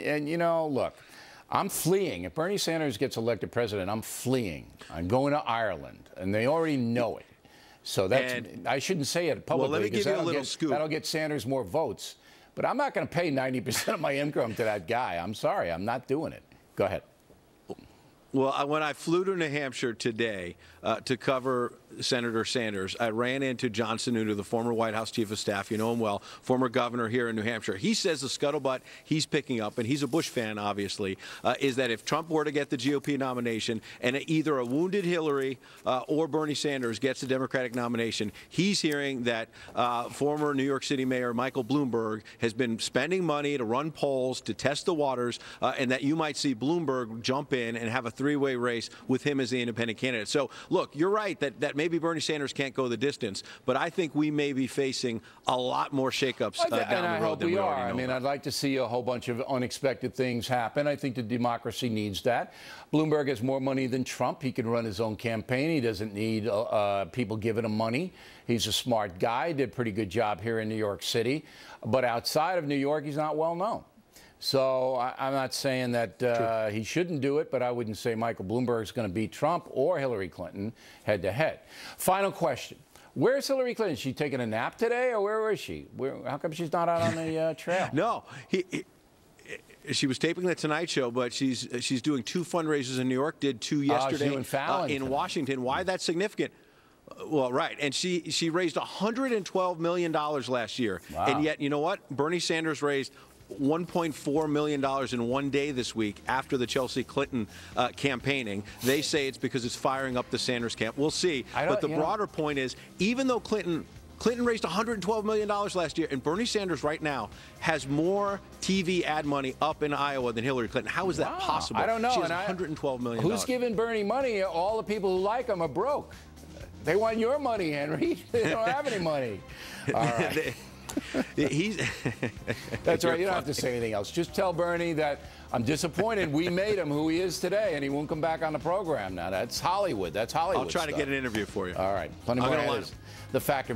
And you know, look, I'm fleeing. If Bernie Sanders gets elected president, I'm fleeing. I'm going to Ireland, and they already know it. So that's, I shouldn't say it publicly. Well, let me give you a little scoop. That'll get Sanders more votes. But I'm not going to pay 90% of my income to that guy. I'm sorry. I'm not doing it. Go ahead. Well, when I flew to New Hampshire today to cover Senator Sanders, I ran into John Sununu, the former White House chief of staff. You know him well, former governor here in New Hampshire. He says the scuttlebutt he's picking up, and he's a Bush fan, obviously, is that if Trump were to get the GOP nomination and either a wounded Hillary or Bernie Sanders gets the Democratic nomination, he's hearing that former New York City Mayor Michael Bloomberg has been spending money to run polls, to test the waters, and that you might see Bloomberg jump in and have a three-way race with him as the independent candidate. So, look, you're right that maybe Bernie Sanders can't go the distance, but I think we may be facing a lot more shakeups down the road than we already know. And I hope we are. I mean, I'd like to see a whole bunch of unexpected things happen. I think the democracy needs that. Bloomberg has more money than Trump. He can run his own campaign. He doesn't need people giving him money. He's a smart guy. Did a pretty good job here in New York City. But outside of New York, he's not well known. So I'm not saying that he shouldn't do it, but I wouldn't say Michael Bloomberg is going to beat Trump or Hillary Clinton head-to-head. Final question. Where's Hillary Clinton? Is she taking a nap today, or where is she? How come she's not out on the trail? No. She was taping the Tonight Show, but she's doing 2 fundraisers in New York, did 2 yesterday in Washington. Why that's significant? Well, right. And she raised $112 million last year. Wow. And yet, you know what? Bernie Sanders raised $1.4 million in one day this week after the Chelsea Clinton campaigning. They say it's because it's firing up the Sanders camp. We'll see. But the broader point is, even though Clinton raised $112 million last year, and Bernie Sanders right now has more TV ad money up in Iowa than Hillary Clinton. How is that possible? I don't know. She has $112 million. Who's giving Bernie money? All the people who like him are broke. They want your money, Henry. They don't have any money. All right. That's right. You don't have to say anything else. Just tell Bernie that I'm disappointed we made him who he is today, and he won't come back on the program now. That's Hollywood. That's Hollywood. I'll try to get an interview for you. All right. Plenty more. The Factor.